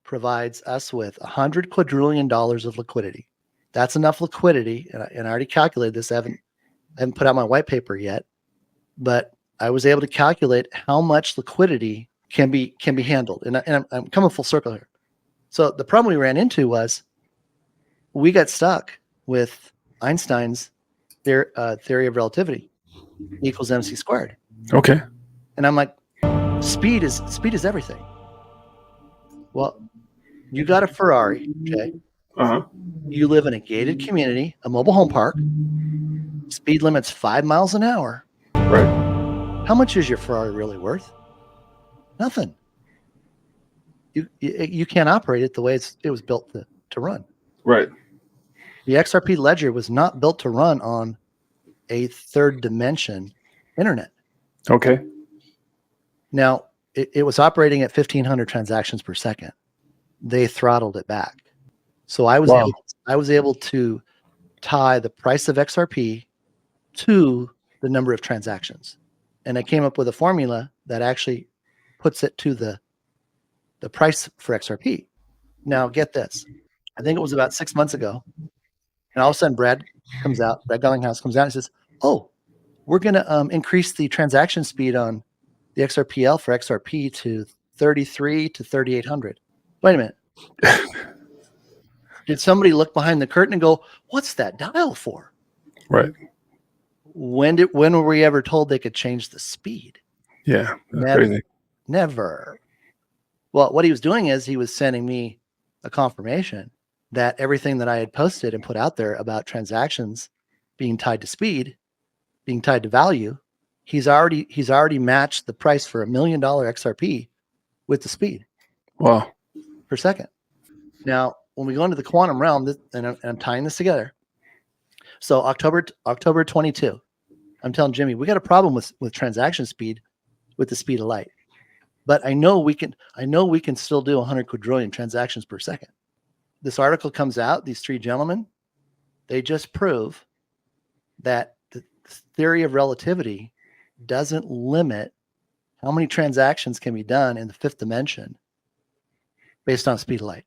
provides us with $100 quadrillion of liquidity. That's enough liquidity, and I already calculated this. I haven't put out my white paper yet, but I was able to calculate how much liquidity can be handled. And I'm coming full circle here. So the problem we ran into was we got stuck with Einstein's theory of relativity equals mc squared. Okay. And I'm like, speed is everything. Well, you got a Ferrari, Jay. Uh-huh. You live in a gated community, a mobile home park. Speed limit's 5 miles an hour. Right. How much is your Ferrari really worth? Nothing. You can't operate it the way it was built to run. Right. The XRP ledger was not built to run on a third dimension internet. Okay. Now, it was operating at 1,500 transactions per second. They throttled it back. So I was able to tie the price of XRP to the number of transactions. And I came up with a formula that actually puts it to the price for XRP. Now, get this. I think it was about 6 months ago. And all of a sudden, Brad Gullinghouse comes out and says, oh, we're going to increase the transaction speed on the XRPL for XRP to 33 to 3,800. Wait a minute. Did somebody look behind the curtain and go, what's that dial for? Right. When were we ever told they could change the speed? Yeah. Never. Well, what he was doing is he was sending me a confirmation that everything that I had posted and put out there about transactions being tied to speed, being tied to value, he's already matched the price for $1 million XRP with the speed. Wow. Per second. Now, when we go into the quantum realm, and I'm tying this together. So October 22, I'm telling Jimmy, we got a problem with transaction speed with the speed of light. But I know we can still do 100 quadrillion transactions per second. This article comes out, these three gentlemen, they just prove that the theory of relativity doesn't limit how many transactions can be done in the fifth dimension based on speed of light.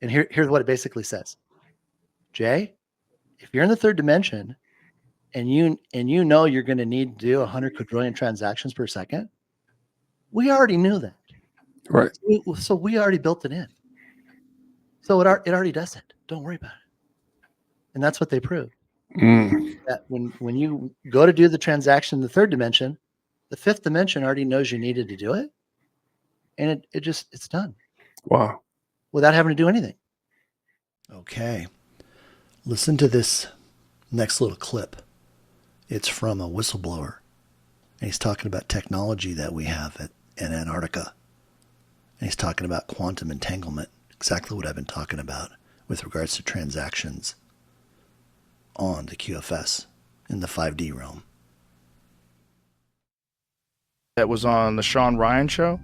And here's what it basically says. Jay, if you're in the third dimension and you know you're going to need to do 100 quadrillion transactions per second, we already knew that. Right. So we already built it in. So it already does it. Don't worry about it. And that's what they proved. That when you go to do the transaction in the third dimension, the fifth dimension already knows you needed to do it. And it's done. Wow. Without having to do anything. Okay. Listen to this next little clip. It's from a whistleblower. And he's talking about technology that we have in Antarctica. And he's talking about quantum entanglement. Exactly what I've been talking about with regards to transactions on the QFS in the 5D realm. That was on the Sean Ryan show,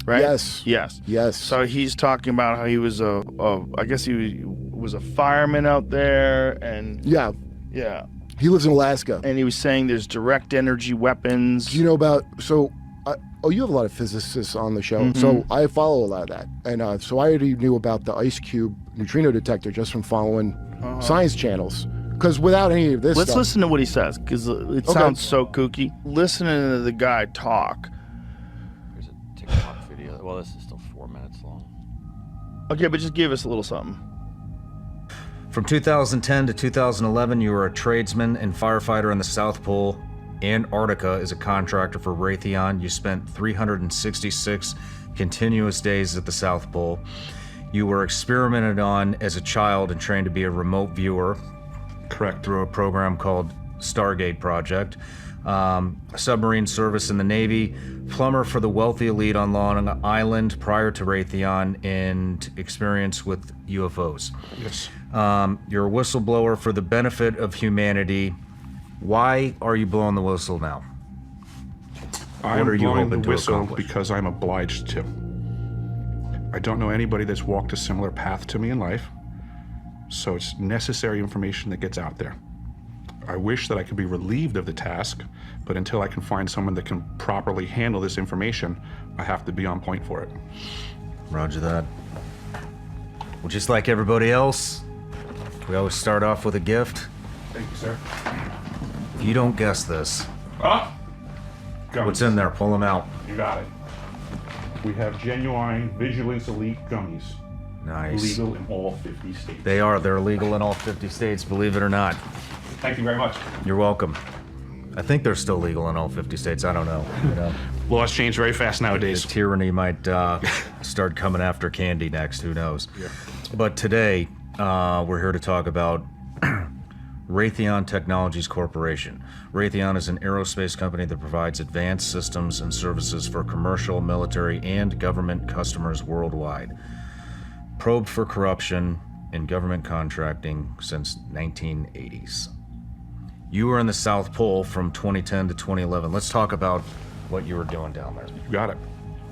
right? Yes. So he's talking about how he was I guess he was a fireman out there, and yeah, he lives in Alaska, and he was saying there's direct energy weapons. Do you know about you have a lot of physicists on the show, so I follow a lot of that, and so I already knew about the ice cube neutrino detector just from following science channels. Because without any of this Let's stuff, listen to what he says, because it sounds so kooky. Listening to the guy talk. Here's a TikTok video. Well, this is still 4 minutes long. Okay, but just give us a little something. From 2010 to 2011, you were a tradesman and firefighter in the South Pole. Antarctica as a contractor for Raytheon. You spent 366 continuous days at the South Pole. You were experimented on as a child and trained to be a remote viewer. Correct. Through a program called Stargate Project. Submarine service in the Navy. Plumber for the wealthy elite on Long Island prior to Raytheon, and experience with UFOs. Yes. You're a whistleblower for the benefit of humanity. Why are you blowing the whistle now? I'm blowing the whistle because I'm obliged to. I don't know anybody that's walked a similar path to me in life, so it's necessary information that gets out there. I wish that I could be relieved of the task, but until I can find someone that can properly handle this information, I have to be on point for it. Roger that. Well, just like everybody else, we always start off with a gift. Thank you, sir. If you don't guess this, Gummies. what's in there? Pull them out. You got it. We have genuine Vigilance Elite gummies. Nice. Legal in all 50 states. They are. They're legal in all 50 states, believe it or not. Thank you very much. You're welcome. I think they're still legal in all 50 states. I don't know. You know, Laws change very fast nowadays. tyranny might start coming after candy next. Who knows? Yeah. But today, we're here to talk about Raytheon Technologies Corporation. Raytheon is an aerospace company that provides advanced systems and services for commercial, military, and government customers worldwide. Probed for corruption in government contracting since 1980s. You were in the South Pole from 2010 to 2011. Let's talk about what you were doing down there. You got it.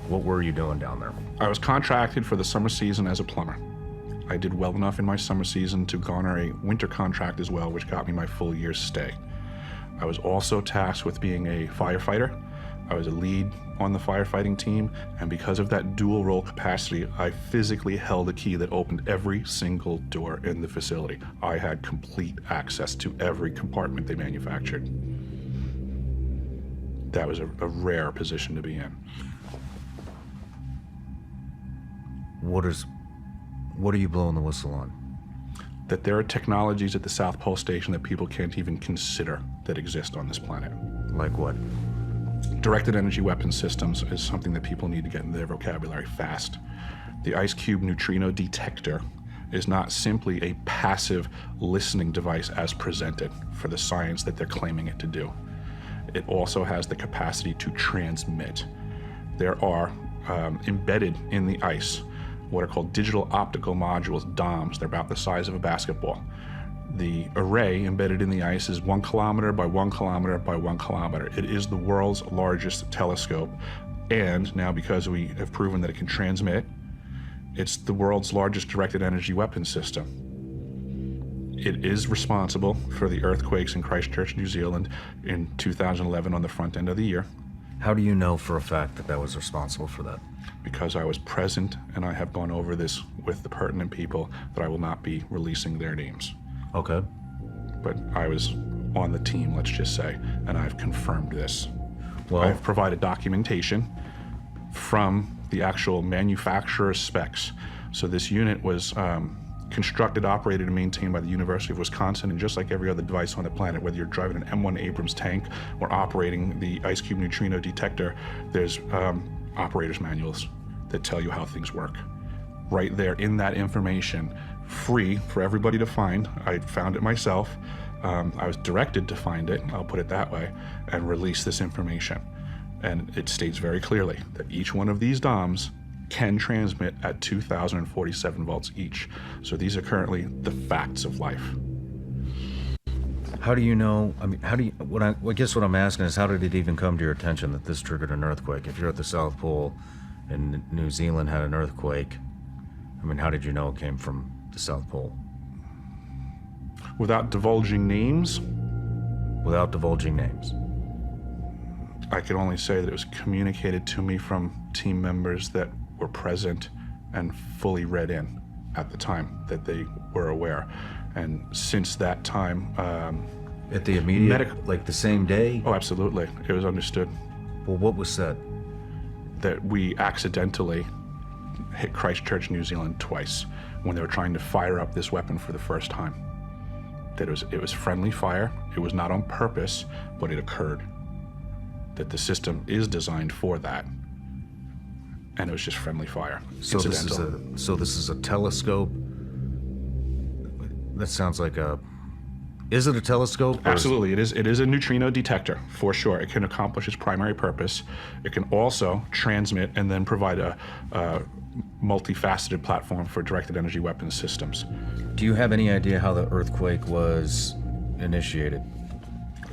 What were you doing down there? I was contracted for the summer season as a plumber. I did well enough in my summer season to garner a winter contract as well, which got me my full year's stay. I was also tasked with being a firefighter. I was a lead on the firefighting team, and because of that dual role capacity, I physically held a key that opened every single door in the facility. I had complete access to every compartment they manufactured. That was a rare position to be in. What are you blowing the whistle on? That there are technologies at the South Pole Station that people can't even consider that exist on this planet. Like what? Directed energy weapon systems is something that people need to get in their vocabulary fast. The ice cube neutrino detector is not simply a passive listening device as presented for the science that they're claiming it to do. It also has the capacity to transmit. There are embedded in the ice what are called digital optical modules, DOMs. They're about the size of a basketball. The array embedded in the ice is 1 kilometer by 1 kilometer by 1 kilometer. It is the world's largest telescope. And now, because we have proven that it can transmit, it's the world's largest directed energy weapon system. It is responsible for the earthquakes in Christchurch, New Zealand in 2011 on the front end of the year. How do you know for a fact that that was responsible for that? Because I was present and I have gone over this with the pertinent people, that I will not be releasing their names. Okay. But I was on the team, let's just say, and I've confirmed this. Well, I've provided documentation from the actual manufacturer's specs. So this unit was constructed, operated, and maintained by the University of Wisconsin, and just like every other device on the planet, whether you're driving an M1 Abrams tank or operating the ice cube neutrino detector, there's operator's manuals that tell you how things work. Right there in that information, free for everybody to find. I found it myself. I was directed to find it, I'll put it that way, and release this information. And it states very clearly that each one of these DOMs can transmit at 2,047 volts each. So these are currently the facts of life. how do you know? I mean, I guess what I'm asking is, how did it even come to your attention that this triggered an earthquake? If you're at the South Pole and New Zealand had an earthquake, I mean, how did you know it came from the South Pole? Without divulging names, Without divulging names. I can only say that it was communicated to me from team members that were present and fully read in at the time, that they were aware. And since that time, At the immediate, like the same day? oh, absolutely, it was understood Well, what was said? that we accidentally hit Christchurch, New Zealand twice when they were trying to fire up this weapon for the first time. That it was friendly fire, it was not on purpose, but it occurred. That the system is designed for that. And it was just friendly fire. So this is a telescope. That sounds like a. Is it a telescope? or is- Absolutely, it is a neutrino detector, for sure. It can accomplish its primary purpose. It can also transmit and then provide a multifaceted platform for directed energy weapons systems. Do you have any idea how the earthquake was initiated?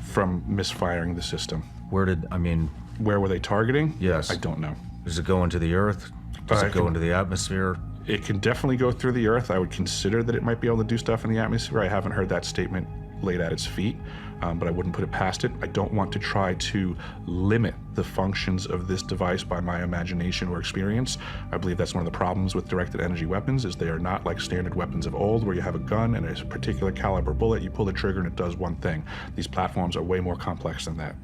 From misfiring the system. Where were they targeting? Yes. I don't know. Does it go into the earth? Does it go into the atmosphere? It can definitely go through the earth. I would consider that it might be able to do stuff in the atmosphere. I haven't heard that statement laid at its feet. but I wouldn't put it past it. I don't want to try to limit the functions of this device by my imagination or experience. I believe that's one of the problems with directed energy weapons, is they are not like standard weapons of old where you have a gun and a particular caliber bullet, you pull the trigger and it does one thing. These platforms are way more complex than that.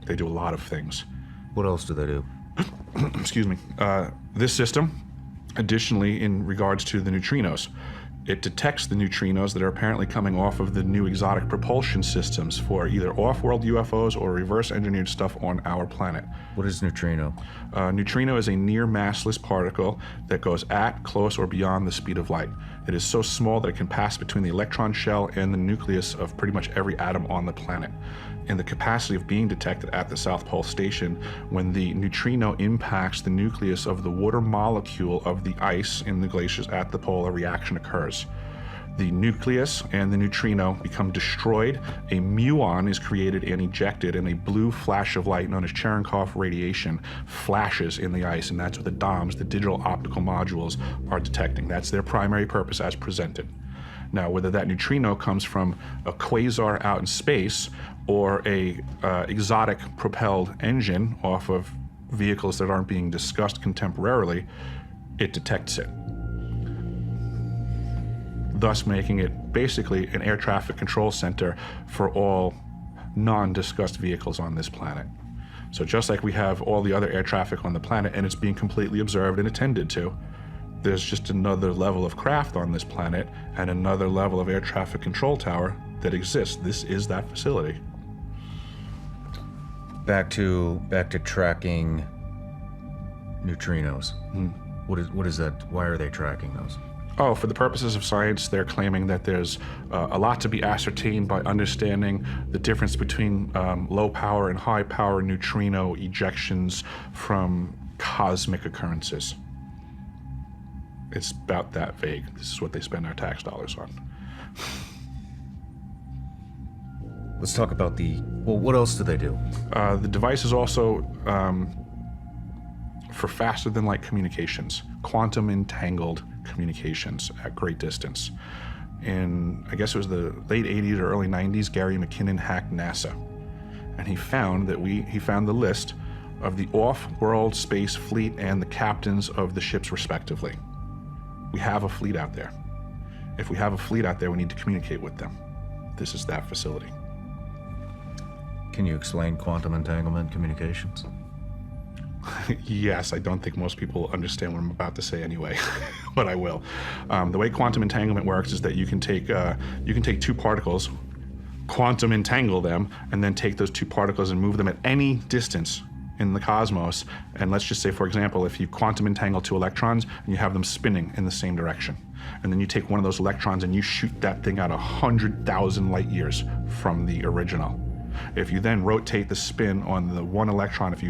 They do a lot of things. What else do they do? Excuse me. This system, additionally, in regards to the neutrinos, it detects the neutrinos that are apparently coming off of the new exotic propulsion systems for either off-world UFOs or reverse-engineered stuff on our planet. What is neutrino? Neutrino is a near massless particle that goes at, close, or beyond the speed of light. It is so small that it can pass between the electron shell and the nucleus of pretty much every atom on the planet. And the capacity of being detected at the South Pole Station, when the neutrino impacts the nucleus of the water molecule of the ice in the glaciers at the pole, a reaction occurs. The nucleus and the neutrino become destroyed, a muon is created and ejected, and a blue flash of light known as Cherenkov radiation flashes in the ice, and that's what the DOMs, the digital optical modules, are detecting. That's their primary purpose as presented. Now, whether that neutrino comes from a quasar out in space or a exotic propelled engine off of vehicles that aren't being discussed contemporarily, it detects it, thus making it basically an air traffic control center for all non-discussed vehicles on this planet. So just like we have all the other air traffic on the planet and it's being completely observed and attended to, there's just another level of craft on this planet and another level of air traffic control tower that exists. This is that facility. Back to tracking neutrinos. What is that? Why are they tracking those? Oh, for the purposes of science, they're claiming that there's a lot to be ascertained by understanding the difference between low power and high power neutrino ejections from cosmic occurrences. It's about that vague. This is what they spend our tax dollars on. Let's talk about what else do they do? The device is also for faster than light communications, quantum entangled communications at great distance. In, I guess it was the late 80s or early 90s, Gary McKinnon hacked NASA. And he found the list of the off-world space fleet and the captains of the ships respectively. We have a fleet out there. If we have a fleet out there, we need to communicate with them. This is that facility. Can you explain quantum entanglement communications? Yes, I don't think most people understand what I'm about to say anyway, but I will. The way quantum entanglement works is that you can take two particles, quantum entangle them, and then take those two particles and move them at any distance in the cosmos. And let's just say, for example, if you quantum entangle two electrons and you have them spinning in the same direction, and then you take one of those electrons and you shoot that thing out 100,000 light years from the original. If you then rotate the spin on the one electron, if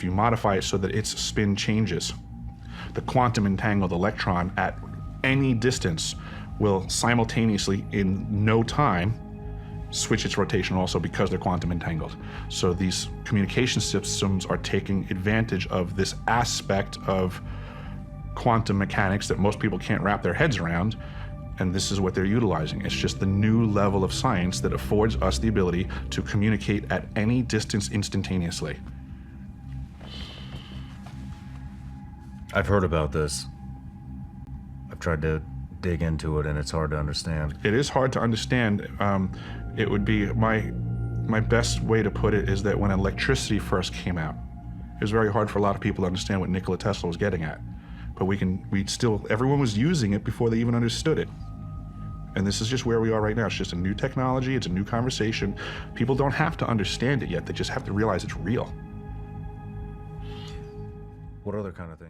you modify it so that its spin changes, the quantum entangled electron at any distance will simultaneously, in no time, switch its rotation also, because they're quantum entangled. So these communication systems are taking advantage of this aspect of quantum mechanics that most people can't wrap their heads around, and this is what they're utilizing. It's just the new level of science that affords us the ability to communicate at any distance instantaneously. I've heard about this. I've tried to dig into it and it's hard to understand. It is hard to understand. It would be, my best way to put it is that when electricity first came out, it was very hard for a lot of people to understand what Nikola Tesla was getting at. But everyone was using it before they even understood it. And this is just where we are right now. It's just a new technology, it's a new conversation. People don't have to understand it yet, they just have to realize it's real. What other kind of thing?